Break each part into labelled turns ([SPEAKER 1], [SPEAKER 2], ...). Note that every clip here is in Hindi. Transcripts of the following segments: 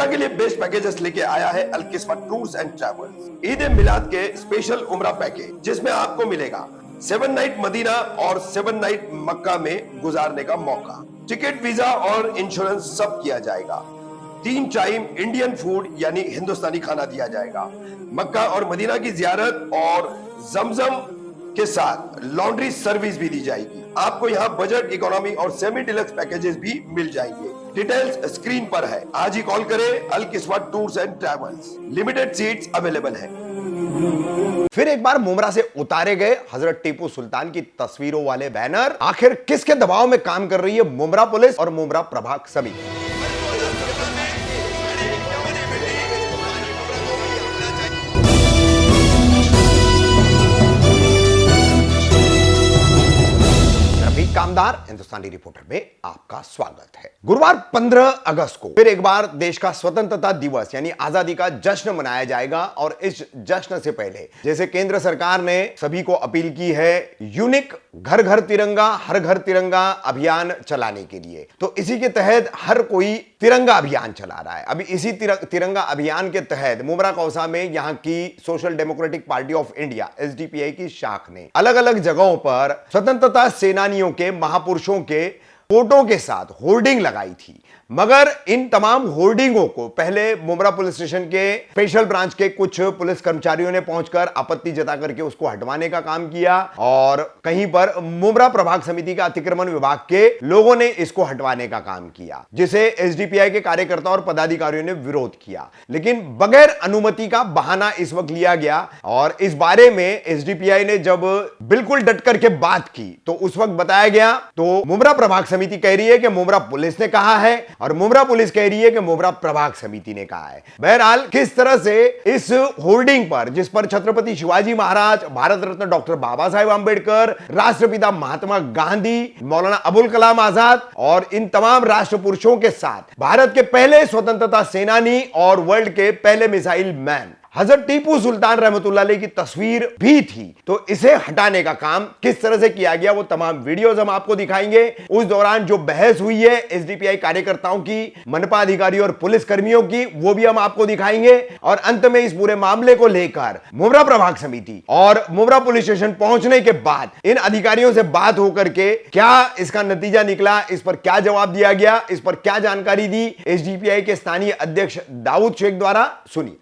[SPEAKER 1] के लिए बेस्ट पैकेजेस लेके आया है अल-किस्मत टूर्स एंड ट्रैवल्स। ईद ए मिलाद के स्पेशल उम्रा पैकेज, जिसमें आपको मिलेगा 7 नाइट मदीना और 7 नाइट मक्का में गुजारने का मौका। टिकट, वीजा और इंश्योरेंस सब किया जाएगा। 3 टाइम इंडियन फूड यानी हिंदुस्तानी खाना दिया जाएगा। मक्का और मदीना की जियारत और जमजम के साथ लॉन्ड्री सर्विस भी दी जाएगी। आपको यहाँ बजट, इकोनॉमी और सेमी डिलक्स पैकेजेस भी मिल जाएंगे। डिटेल्स स्क्रीन पर है। आज ही कॉल करें Al Kismat tours and travels. Limited seats available है।
[SPEAKER 2] फिर एक बार मुमरा से उतारे गए हजरत टीपू सुल्तान की तस्वीरों वाले बैनर। आखिर किसके दबाव में काम कर रही है मुमरा पुलिस और मुमरा प्रभाग समिति? कामदार हिंदुस्तानी रिपोर्टर में आपका स्वागत है। गुरुवार 15 अगस्त को फिर एक बार देश का स्वतंत्रता दिवस यानी आजादी का जश्न मनाया जाएगा और इस जश्न से पहले जैसे केंद्र सरकार ने सभी को अपील की है यूनिक घर घर तिरंगा, हर घर तिरंगा अभियान चलाने के लिए, तो इसी के तहत हर कोई तिरंगा अभियान चला रहा है। अभी इसी तिरंगा अभियान के तहत मुमरा कौसा में यहां की social democratic party of India SDPI की शाख ने अलग अलग जगहों पर स्वतंत्रता सेनानियों के, महापुरुषों के फोटो के साथ होर्डिंग लगाई थी। मगर इन तमाम होर्डिंगों को पहले मुमरा पुलिस स्टेशन के स्पेशल ब्रांच के कुछ पुलिस कर्मचारियों ने पहुंचकर आपत्ति जता करके उसको हटवाने का काम किया और कहीं पर मुमरा प्रभाग समिति का अतिक्रमण विभाग के लोगों ने इसको हटवाने का काम किया, जिसे एसडीपीआई के कार्यकर्ता और पदाधिकारियों ने विरोध किया। लेकिन बगैर अनुमति का बहाना इस वक्त लिया गया और इस बारे में एसडीपीआई ने जब बिल्कुल डट करके बात की तो उस वक्त बताया गया तो मुमरा प्रभाग समिति कह रही है कि मुमरा पुलिस ने कहा है और मुमरा पुलिस कह रही है कि मुमरा प्रभाग समिति ने कहा है। बहरहाल किस तरह से इस होर्डिंग पर, जिस पर छत्रपति शिवाजी महाराज, भारत रत्न डॉक्टर बाबा साहेब आंबेडकर, राष्ट्रपिता महात्मा गांधी, मौलाना अबुल कलाम आजाद और इन तमाम राष्ट्र पुरुषों के साथ भारत के पहले स्वतंत्रता सेनानी और वर्ल्ड के पहले मिसाइल मैन हजरत टीपू सुल्तान रहमतुल्लाह अलैह की तस्वीर भी थी, तो इसे हटाने का काम किस तरह से किया गया वो तमाम वीडियोस हम आपको दिखाएंगे। उस दौरान जो बहस हुई है एसडीपीआई कार्यकर्ताओं की, मनपा अधिकारियों और पुलिस कर्मियों की, वो भी हम आपको दिखाएंगे। और अंत में इस पूरे मामले को लेकर मुमरा प्रभाग समिति और मुमरा पुलिस स्टेशन पहुंचने के बाद इन अधिकारियों से बात होकर के क्या इसका नतीजा निकला, इस पर क्या जवाब दिया गया, इस पर क्या जानकारी दी एसडीपीआई के स्थानीय अध्यक्ष दाऊद शेख द्वारा, सुनिए।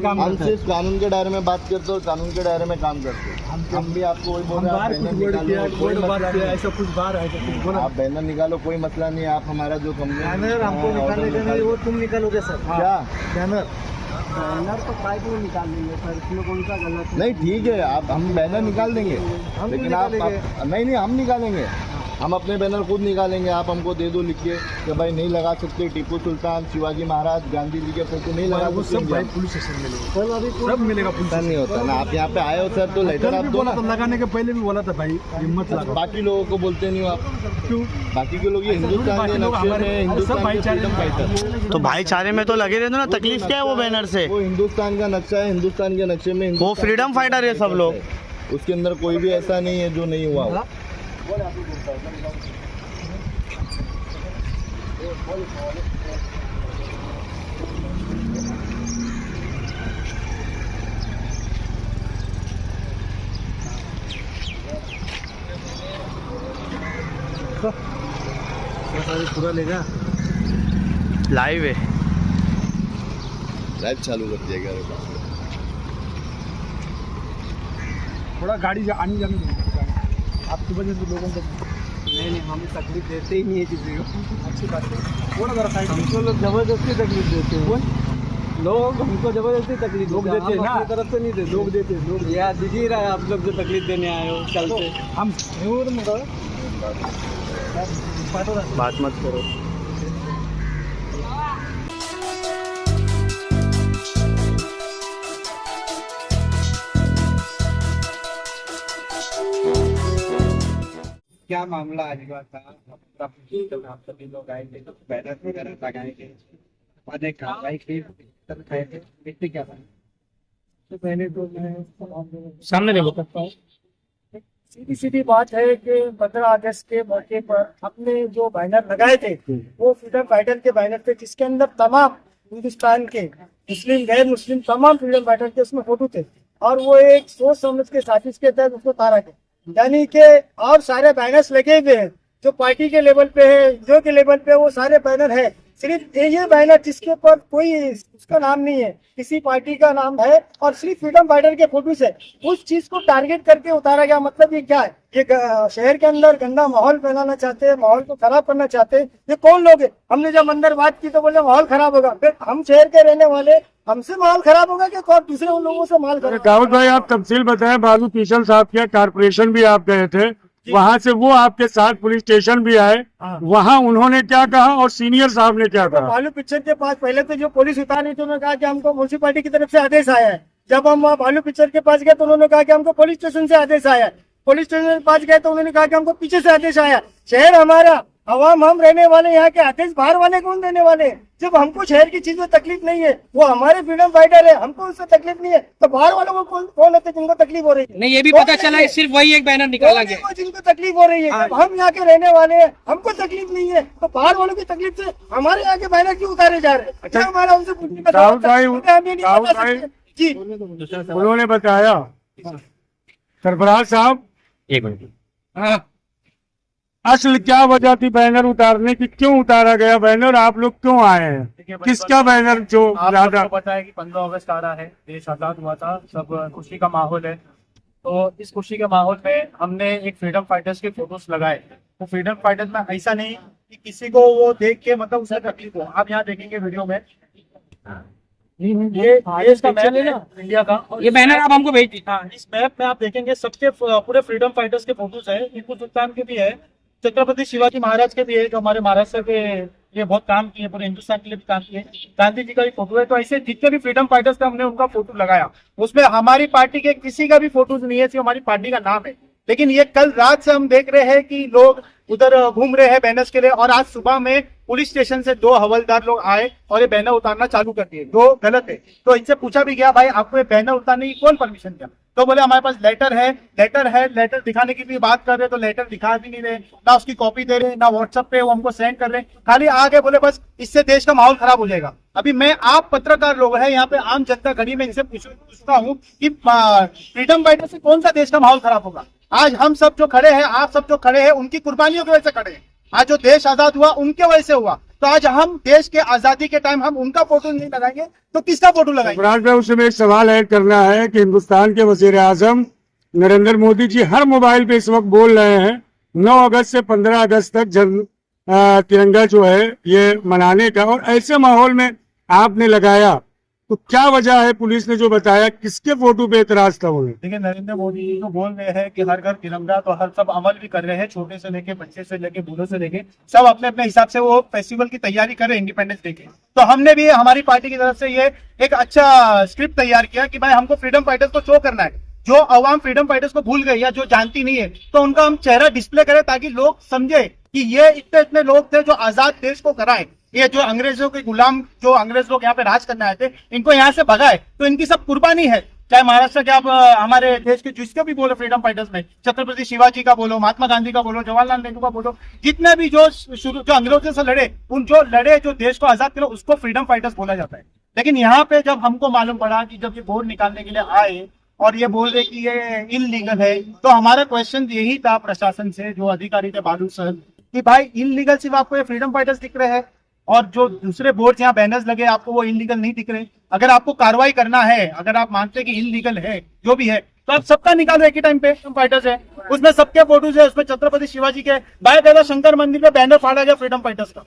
[SPEAKER 3] हम सिर्फ कानून के दायरे में बात करते और कानून के दायरे में काम करते। हम भी आपको वही बोल रहे हैं, ऐसा कुछ बार है, आप बैनर निकालो, कोई मसला नहीं है। आप हमारा जो
[SPEAKER 4] बैनर हमको निकालने का नहीं, वो तुम निकालोगे सर।
[SPEAKER 3] क्या
[SPEAKER 4] बैनर तो काय को निकाल देंगे सर, इसमें कौन सा गलत?
[SPEAKER 3] नहीं, ठीक है, आप हम बैनर निकाल देंगे, लेकिन आप नहीं हम निकालेंगे, हम अपने बैनर खुद निकालेंगे। आप हमको दे दो लिख के कि भाई नहीं लगा सकते टीपू सुल्तान, शिवाजी महाराज, गांधी जी के फोटो नहीं लगा सकते।
[SPEAKER 4] सब भाई पुलिस स्टेशन मिलेगा, सब मिलेगा। पुलिस
[SPEAKER 3] नहीं होता ना, आप यहाँ पे आए हो सर तो लेटर आप दो ना।
[SPEAKER 4] लगाने के पहले भी बोला था भाई हिम्मत लगा।
[SPEAKER 3] बाकी लोगों को बोलते नहीं हो आप, क्यों? बाकी के लोग ये हिंदुस्तान के नक्शे में, हिंदुस्तान के फ्रीडम फाइटर,
[SPEAKER 5] तो भाईचारे में तो लगे रहते ना। तकलीफ क्या है वो बैनर से?
[SPEAKER 3] वो हिंदुस्तान का नक्शा है, हिंदुस्तान के नक्शे में
[SPEAKER 5] वो फ्रीडम फाइटर है सब लोग,
[SPEAKER 3] उसके अंदर कोई भी ऐसा नहीं है जो नहीं हुआ हो।
[SPEAKER 4] पूरा लेगा,
[SPEAKER 5] लाइव है,
[SPEAKER 3] लाइव चालू कर दिया गया।
[SPEAKER 4] थोड़ा गाड़ी आनी जानी देंगे आपकी वजह से लोगों को। नहीं हम तकलीफ देते ही नहीं है किसी को। अच्छी बात है, थोड़ा जरा साइड। हमको लोग जबरदस्ती तकलीफ देते हैं, लोग हमको जबरदस्ती तकलीफ लोग देते हैं ना, अपनी तरफ से नहीं देते, लोग देते हैं। लोग यह दिख ही रहा है, आप लोग जो तकलीफ देने आए हो कल से। हम
[SPEAKER 5] बात मत करो।
[SPEAKER 4] क्या मामला आज हुआ था? आप सभी लोग आए थे, बैनर वगैरह लगाए थे, कार्रवाई की क्या था? सबसे पहले तो मैं सामने नहीं बता सकता हूँ। सीधी सीधी बात है कि 15 अगस्त के मौके पर हमने जो बैनर लगाए थे वो फ्रीडम फाइटर के बैनर थे, जिसके अंदर तमाम हिंदुस्तान के मुस्लिम गैर मुस्लिम तमाम फ्रीडम फाइटर के उसमें फोटो थे, और वो एक सोच समझ के साजिश के तहत उसको उतारा गया। यानी कि और सारे बैनर्स लगे हुए हैं जो पार्टी के लेवल पे है, जो के लेवल पे वो सारे बैनर है, सिर्फ ये बैनर जिसके ऊपर कोई उसका नाम नहीं है, किसी पार्टी का नाम है, और सिर्फ फ्रीडम फाइटर के फोटो से उस चीज को टारगेट करके उतारा गया। मतलब ये क्या है? ये शहर के अंदर गंदा माहौल फैलाना चाहते हैं, माहौल को खराब करना चाहते हैं। ये कौन लोग हैं? हमने जब अंदर बात की तो बोले माहौल खराब होगा। फिर हम शहर के रहने वाले, हमसे माहौल खराब होगा कि कौन दूसरे उन लोगों से माहौल खराब?
[SPEAKER 6] दाऊद भाई, आप तफसील बताएं। बालू पीछल साहब के कारपोरेशन भी आप गए थे, वहाँ से वो आपके साथ पुलिस स्टेशन भी आए, वहाँ उन्होंने क्या कहा और सीनियर साहब ने क्या कहा?
[SPEAKER 4] बालू पिक्चर के पास पहले तो जो पुलिस उतारी थी उन्होंने कहा कि हमको म्यूनसिपालिटी की तरफ से आदेश आया है। जब हम वहाँ बालू पिक्चर के पास गए तो उन्होंने कहा कि हमको पुलिस स्टेशन से आदेश आया है। पुलिस स्टेशन के पास गए तो उन्होंने कहा कि हमको पीछे से आदेश आया। शहर हमारा, अवाम हम रहने वाले, यहाँ के आदेश बाहर वाले कौन देने वाले? जब हमको शहर की चीज में तकलीफ नहीं है, वो हमारे फ्रीडम फाइटर है, हमको उससे तकलीफ नहीं है, तो बाहर वालों को कौन होते जिनको तकलीफ हो रही है?
[SPEAKER 7] नहीं, ये भी पता चला है सिर्फ वही एक बैनर निकाला गया
[SPEAKER 4] जिनको तकलीफ हो रही है। जब हम यहाँ के रहने वाले हैं, हमको तकलीफ नहीं है, तो बाहर वालों की तकलीफ से हमारे यहाँ के बैनर क्यों उतारे जा रहे हैं? क्या हमारा उनसे पूछने का
[SPEAKER 6] दाऊद भाई,
[SPEAKER 4] जी
[SPEAKER 6] उन्होंने बताया, सरफराज साहब,
[SPEAKER 7] एक मिनट।
[SPEAKER 4] हाँ,
[SPEAKER 6] असल क्या वजह थी बैनर उतारने की? क्यों उतारा गया बैनर? आप लोग क्यों आए हैं? किसका बैनर जो ज्यादा?
[SPEAKER 8] आपको पता है कि 15 अगस्त आ रहा है, देश आजाद हुआ था, सब खुशी का माहौल है। तो इस खुशी के माहौल में हमने एक फ्रीडम फाइटर्स के फोटोज लगाए। तो फ्रीडम फाइटर्स में ऐसा नहीं कि किसी को वो देख के मतलब उसे तकलीफ हो। आप यहाँ देखेंगे वीडियो में, ये देश का मैप है इंडिया का,
[SPEAKER 7] ये बैनर आप हमको भेज दीजिए।
[SPEAKER 8] हाँ, इस मैप में आप देखेंगे सबके पूरे फ्रीडम फाइटर्स के फोटोज है। टीपू सुल्तान के भी है, छत्रपति शिवाजी महाराज के भी है, जो हमारे महाराष्ट्र के लिए बहुत काम किए, पूरे हिंदुस्तान के लिए भी काम किए। गांधी जी का भी फोटो है। तो ऐसे जितने भी फ्रीडम फाइटर्स थे हमने उनका फोटो लगाया। उसमें हमारी पार्टी के किसी का भी फोटो नहीं है, सिर्फ हमारी पार्टी का नाम है। लेकिन ये कल रात से हम देख रहे हैं कि लोग उधर घूम रहे हैं बैनर्स के लिए, और आज सुबह में पुलिस स्टेशन से 2 हवलदार लोग आए और ये बैनर उतारना चालू कर दिए, जो गलत है। तो इनसे पूछा भी गया, भाई आपको ये बैनर उतारने की कौन परमिशन दिया? तो बोले हमारे पास लेटर है। लेटर दिखाने की भी बात कर रहे, तो लेटर दिखा भी नहीं रहे, ना उसकी कॉपी दे रहे, ना व्हाट्सएप पे वो हमको सेंड कर रहे, खाली आगे बोले बस इससे देश का माहौल खराब हो जाएगा। अभी मैं, आप पत्रकार लोग हैं, यहाँ पे आम जनता खड़ी, में इनसे पूछता हूँ कि फ्रीडम फाइटर से कौन सा देश का माहौल खराब होगा? आज हम सब जो खड़े हैं, आप सब जो खड़े हैं, उनकी कुर्बानियों की वजह से खड़े हैं। आज जो देश आजाद हुआ उनके वजह से हुआ। तो आज हम देश के आजादी के टाइम हम उनका फोटो नहीं लगाएंगे तो किसका फोटो लगाएंगे?
[SPEAKER 6] सरफराज भाई, उसमें एक सवाल ऐड करना है कि हिंदुस्तान के वजीर आजम नरेंद्र मोदी जी हर मोबाइल पे इस वक्त बोल रहे हैं 9 अगस्त से 15 अगस्त तक तिरंगा जो है ये मनाने का, और ऐसे माहौल में आपने लगाया, तो क्या वजह है? पुलिस ने जो बताया, किसके फोटो पे एतराज था? उन्हें
[SPEAKER 8] देखिए, नरेंद्र मोदी जी तो बोल रहे हैं कि हर घर तिरंगा, तो हर सब अमल भी कर रहे हैं, छोटे से लेके बच्चे से लेके बूढ़ों से लेके सब अपने अपने हिसाब से वो फेस्टिवल की तैयारी कर रहे हैं इंडिपेंडेंस डे की। तो हमने भी हमारी पार्टी की तरफ से ये एक अच्छा स्क्रिप्ट तैयार किया कि भाई हमको फ्रीडम फाइटर्स को शो करना है। जो अवाम फ्रीडम फाइटर्स को भूल गई या जो जानती नहीं है, तो उनका हम चेहरा डिस्प्ले करें ताकि लोग समझे कि ये इतने इतने लोग थे जो आजाद देश को कराए। ये जो अंग्रेजों के गुलाम, जो अंग्रेज लोग यहाँ पे राज करने आए थे, इनको यहाँ से भगाए, तो इनकी सब कुर्बानी है। चाहे महाराष्ट्र के आप हमारे देश के जिसके भी बोलो फ्रीडम फाइटर्स में, छत्रपति शिवाजी का बोलो, महात्मा गांधी का बोलो, जवाहरलाल नेहरू का बोलो, जितने भी जो अंग्रेजों से लड़े, उन जो देश को आजाद करे, उसको फ्रीडम फाइटर्स बोला जाता है। लेकिन यहाँ पे जब हमको मालूम पड़ा कि जब ये बोर्ड निकालने के लिए आए और ये बोल रहे कि ये इनलीगल है, तो हमारा क्वेश्चन यही था प्रशासन से, जो अधिकारी थे बालू सर, कि भाई इनलीगल सिर्फ आपको ये फ्रीडम फाइटर्स दिख रहे हैं और जो दूसरे बोर्ड यहाँ बैनर्स लगे आपको वो इनलीगल नहीं दिख रहे? अगर आपको कार्रवाई करना है, अगर आप मानते हैं कि इनलीगल है जो भी है, तो आप सबका निकालो एक ही टाइम पे। फ्रीडम फाइटर्स है, उसमें सबके फोटोज है, उसमें छत्रपति शिवाजी के बाकायदा शंकर मंदिर पे बैनर फाड़ा गया फ्रीडम फाइटर्स का।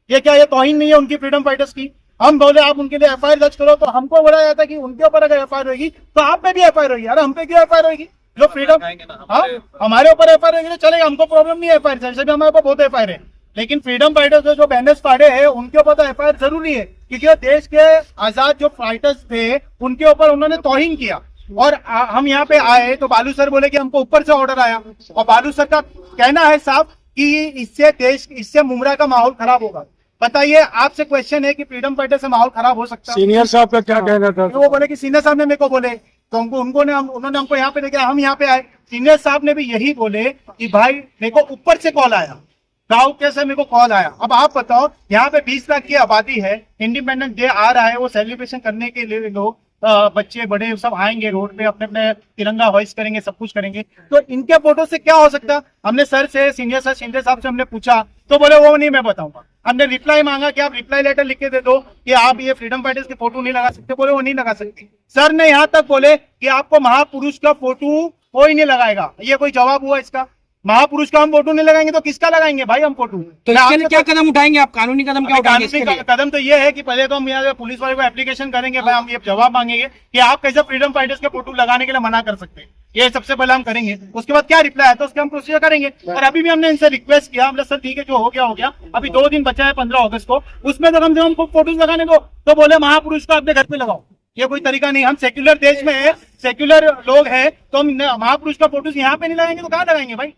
[SPEAKER 8] ये क्या, ये तौहीन नहीं है उनकी फ्रीडम फाइटर्स की? हम बोले आप उनके लिए एफआईआर दर्ज करो, तो हमको बोला जाता है कि उनके ऊपर अगर एफआईआर होगी तो आप पे भी एफआईआर होगी। अरे हम पे क्यों एफआईआर होगी? जो फ्रीडम, हाँ हमारे ऊपर एफआईआर होगी तो चलेगा, हमको प्रॉब्लम नहीं है एफआईआर से, ऐसे भी हमारे ऊपर बहुत एफआईआर है। लेकिन फ्रीडम फाइटर्स जो बैनर्स फाड़े हैं उनके ऊपर तो एफआईआर जरूरी है, क्योंकि देश के आजाद जो फाइटर्स थे उनके ऊपर उन्होंने तौहीन किया। और हम यहाँ पे आए तो बालू सर बोले कि हमको ऊपर से ऑर्डर आया, और बालू सर का कहना है साफ कि इससे मुमरा का माहौल खराब होगा। बताइए, आपसे क्वेश्चन है कि फ्रीडम फाइटर से माहौल खराब हो सकता है?
[SPEAKER 6] सीनियर साहब का क्या कहना था?
[SPEAKER 8] वो बोले कि सीनियर साहब ने मेरे को बोले तो उन्होंने हमको यहाँ पे लेके हम यहाँ पे आए। सीनियर साहब ने भी यही बोले कि भाई मेरे को ऊपर से कॉल आया, गाँव कैसे मेरे को कॉल आया। अब आप बताओ, यहाँ पे 20 लाख की आबादी है, इंडिपेंडेंस डे आ रहा है, वो सेलिब्रेशन करने के लिए लोग बच्चे बड़े सब आएंगे रोड पे, अपने अपने तिरंगा होइस्ट करेंगे, सब कुछ करेंगे। तो इनके फोटो से क्या हो सकता? हमने सर से, सीनियर सर शिंदे साहब से हमने पूछा तो बोले वो नहीं मैं बताऊंगा। हमने रिप्लाई मांगा कि आप रिप्लाई लेटर लिख के दे दो कि आप ये फ्रीडम फाइटर्स के फोटो नहीं लगा सकते, बोले वो नहीं लगा सकते। सर ने यहाँ तक बोले कि आपको महापुरुष का फोटो कोई नहीं लगाएगा। ये कोई जवाब हुआ इसका? महापुरुष का हम फोटो नहीं लगाएंगे तो किसका लगाएंगे भाई हम फोटो?
[SPEAKER 7] तो इसके लिए क्या कदम उठाएंगे आप? कानूनी कदम क्या उठाएंगे इसके लिए?
[SPEAKER 8] कदम तो ये है कि पहले तो हम यहाँ पुलिस वाले को एप्लीकेशन करेंगे, भाई हम ये जवाब मांगेंगे कि आप कैसे फ्रीडम फाइटर्स के फोटो लगाने के लिए मना कर सकते हैं। ये सबसे पहले हम करेंगे, उसके बाद क्या रिप्लाई है तो उसके हम प्रोसीजर करेंगे। और अभी भी हमने इनसे रिक्वेस्ट किया, हमने सर ठीक है जो हो गया, अभी 2 दिन बचा है 15 अगस्त को, उसमें तो कम से कम फोटोज लगाने दो। तो बोले महापुरुष को अपने घर पे लगाओ, ये कोई तरीका नहीं। हम सेक्युलर देश में है, सेक्युलर लोग हैं, तो हम महापुरुष का फोटोज यहाँ पे नहीं लगाएंगे तो कहाँ लगाएंगे भाई?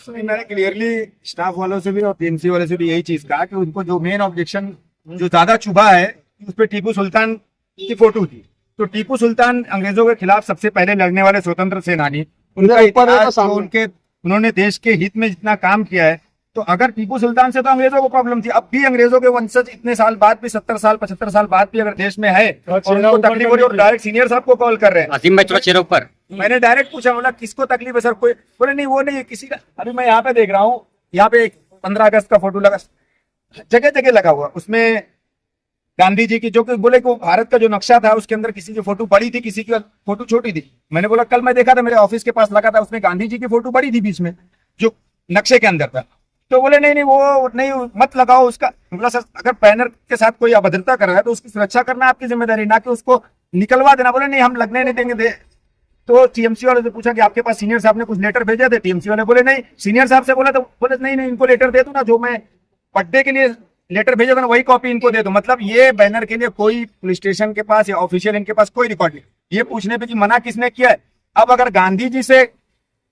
[SPEAKER 4] मैंने क्लियरली स्टाफ वालों से भी और टीएमसी वाले से भी यही चीज कहा कि उनको जो मेन ऑब्जेक्शन जो ज्यादा चुभा है उस पर टीपू सुल्तान की फोटो थी। तो टीपू सुल्तान अंग्रेजों के खिलाफ सबसे पहले लड़ने वाले स्वतंत्र सेनानी, उनका इतिहास, उन्होंने देश के हित में जितना काम किया है, तो अगर टीपू सुल्तान से तो अंग्रेजों को प्रॉब्लम थी, अब भी अंग्रेजों के वंशज इतने साल बाद भी 70 साल 75 साल बाद भी अगर देश में है और उनको तकलीफ हो रही है और डायरेक्ट सीनियर साहब को कॉल कर रहे हैं। मैंने डायरेक्ट पूछा, बोला किसको तकलीफ है सर? कोई बोले नहीं वो नहीं किसी का। अभी मैं यहाँ पे देख रहा हूँ, यहाँ पे 15 अगस्त का फोटो लगा, जगह जगह लगा हुआ, उसमें गांधी जी की जो कि बोले कि वो भारत का जो नक्शा था उसके अंदर किसी की फोटो बड़ी थी, किसी की फोटो छोटी थी। मैंने बोला कल मैं देखा था मेरे ऑफिस के पास लगा था, उसमें गांधी जी की फोटो बड़ी थी बीच में जो नक्शे के अंदर था। तो बोले नहीं वो नहीं मत लगाओ उसका। बोला सर अगर बैनर के साथ कोई अभद्रता कर रहा है तो उसकी सुरक्षा करना आपकी जिम्मेदारी, ना कि उसको निकलवा देना। बोले नहीं हम लगने नहीं देंगे। तो टीएमसी वाले से पूछा कि आपके पास सीनियर साहब ने कुछ लेटर भेजे थे? टीएमसी वाले बोले नहीं। सीनियर साहब से बोला तो बोले नहीं इनको लेटर दे दो ना, जो मैं बर्थडे के लिए लेटर भेजा था ना वही कॉपी इनको दे दो। मतलब ये बैनर के लिए कोई पुलिस स्टेशन के पास या ऑफिशियल इनके पास कोई रिकॉर्ड नहीं। ये पूछने पे कि मना किसने किया है। अब अगर गांधी जी से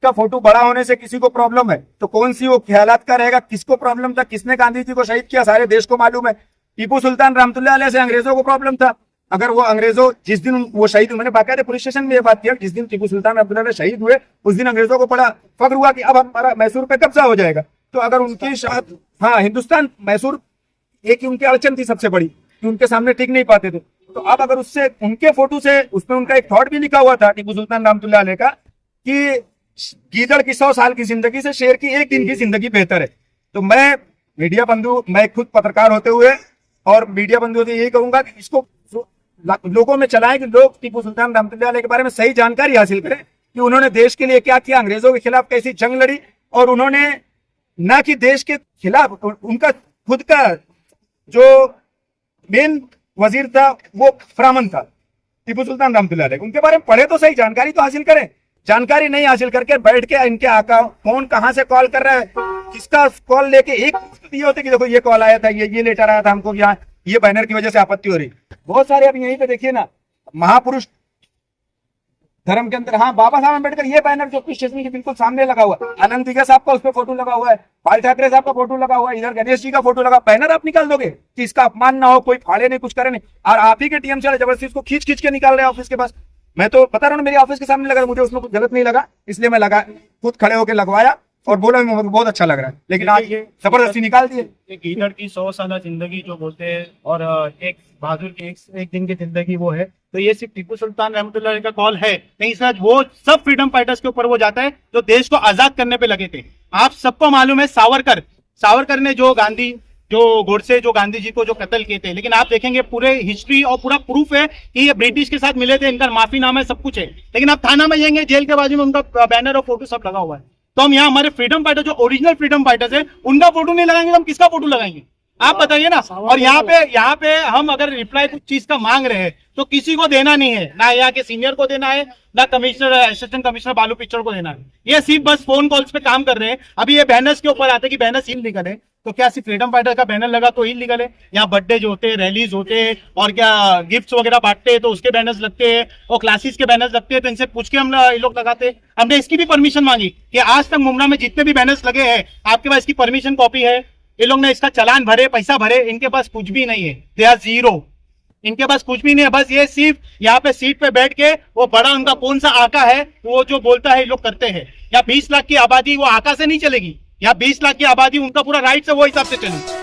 [SPEAKER 4] का फोटो बड़ा होने से किसी को प्रॉब्लम है तो कौन सी वो ख्यालात का रहेगा? किसको प्रॉब्लम था? किसने गांधी जी को शहीद किया? सारे देश को मालूम है। टीपू सुल्तान रहमतुल्लाह अलैह से अंग्रेजों को प्रॉब्लम था। अगर वो अंग्रेजों जिस दिन वो शहीद, मैंने बाकायदे पुलिस स्टेशन में ये बात किया, जिस दिन टीपू सुल्तान रहमतुल्लाह अलैह शहीद हुए उस दिन अंग्रेजों को बड़ा फख्र हुआ कि अब हमारा मैसूर पे कब्जा हो जाएगा। तो अगर उनकी शायद हिंदुस्तान मैसूर एक उनकी अड़चन थी सबसे बड़ी कि उनके सामने टिक नहीं पाते थे। तो अब अगर उससे उनके फोटो से उसमें उनका एक थॉट भी लिखा हुआ था टीपू सुल्तान रहमतुल्लाह अलैह का कि गीदड़ की 100 साल की जिंदगी से शेर की 1 दिन की जिंदगी बेहतर है। तो मैं मीडिया बंधु, मैं खुद पत्रकार होते हुए और मीडिया बंधुओं से यही कहूंगा कि इसको लोगों में चलाएं कि लोग टीपू सुल्तान रहमतुल्लाह अलैह के बारे में सही जानकारी हासिल करें कि उन्होंने देश के लिए क्या किया, अंग्रेजों के खिलाफ कैसी जंग लड़ी, और उन्होंने ना कि देश के खिलाफ उनका खुद का जो मेन वजीर था वो फ्रामन था टीपू सुल्तान रहमतुल्लाह अलैह, उनके बारे में पढ़े तो सही, जानकारी तो हासिल करें। जानकारी नहीं हासिल करके बैठ के इनके आका कौन कहां से कॉल कर रहा है, किसका कॉल लेके एक ये होते कि देखो ये कॉल आया था, ये लेटर आया था हमको, यहाँ ये बैनर की वजह से आपत्ति हो रही। बहुत सारे अभी यहीं पे देखिए ना, महापुरुष धर्म के अंदर, हाँ बाबा साहब अम्बेडकर, ये बैनर जो स्टेशन के बिल्कुल सामने लगा हुआ है, आनंद दिघा साहब का उस पर फोटो लगा हुआ है, बाल ठाकरे साहब का फोटो लगा हुआ है, इधर गणेश जी का फोटो लगा। बैनर आप निकाल दोगे कि इसका अपमान ना हो, कोई फाड़े नहीं, कुछ करे नहीं, और आप ही के टीएमसी वाले जबरदस्ती इसको खींच खींच के निकाल रहे हैं ऑफिस के पास। मैं तो बता रहा हूँ मेरे ऑफिस के सामने लगा, मुझे उसमें कुछ गलत नहीं लगा, इसलिए मैं लगा खुद खड़े होकर लगवाया और बोला मुझे बहुत अच्छा लग रहा है, लेकिन आज जबरदस्ती निकाल दिए।
[SPEAKER 8] गीदड़ की 100 साल जिंदगी जो बोलते हैं और एक बहादुर की एक दिन की जिंदगी वो है, तो ये सिर्फ टीपू सुल्तान रहमतुल्लाह अलैह का कॉल है नहीं सर, वो सब फ्रीडम फाइटर्स के ऊपर वो जाता है जो देश को आजाद करने पे लगे थे। आप सबको मालूम है सावरकर ने जो गोडसे जो गांधी जी को जो कत्ल किए थे, लेकिन आप देखेंगे पूरे हिस्ट्री और पूरा प्रूफ है कि ये ब्रिटिश के साथ मिले थे, इनका माफीनामा है, सब कुछ है, लेकिन आप थाना में जाएंगे जेल के बाजू में उनका बैनर और फोटो सब लगा हुआ है। तो हम यहाँ हमारे फ्रीडम फाइटर जो ओरिजिनल फ्रीडम फाइटर्स है उनका फोटो नहीं लगाएंगे तो हम किसका फोटो लगाएंगे? आप बताइए ना। और यहाँ पे हम अगर रिप्लाई कुछ चीज का मांग रहे हैं तो किसी को देना नहीं है, ना यहाँ के सीनियर को देना है, ना कमिश्नर असिस्टेंट कमिश्नर बालू पिक्चर को देना है। ये सिर्फ बस फोन कॉल्स पे काम कर रहे हैं। अभी ये बैनर्स के ऊपर आते कि बैनर्स इलीगल है, तो क्या सिर्फ फ्रीडम फाइटर का बैनर लगा तो इलीगल है? यहाँ बर्थडे जो होते हैं, रैलीज होते हैं और क्या गिफ्ट्स वगैरह बांटते हैं तो उसके बैनर्स लगते हैं, और क्लासेस के बैनर्स लगते हैं, तो इनसे पूछ के हम ये लोग लगाते हैं। हमने इसकी भी परमिशन मांगी कि आज तक मुमरा में जितने भी बैनर्स लगे हैं आपके पास इसकी परमिशन कॉपी है? ये लोग ने इसका चालान भरे, पैसा भरे, इनके पास कुछ भी नहीं है, दे आर जीरो। इनके पास कुछ भी नहीं है, बस ये सिर्फ यहाँ पे सीट पे बैठ के वो बड़ा उनका कौन सा आका है वो जो बोलता है ये लोग करते हैं। या 20 लाख की आबादी वो आका से नहीं चलेगी, या 20 लाख की आबादी उनका पूरा राइट से वो हिसाब से चलेगी।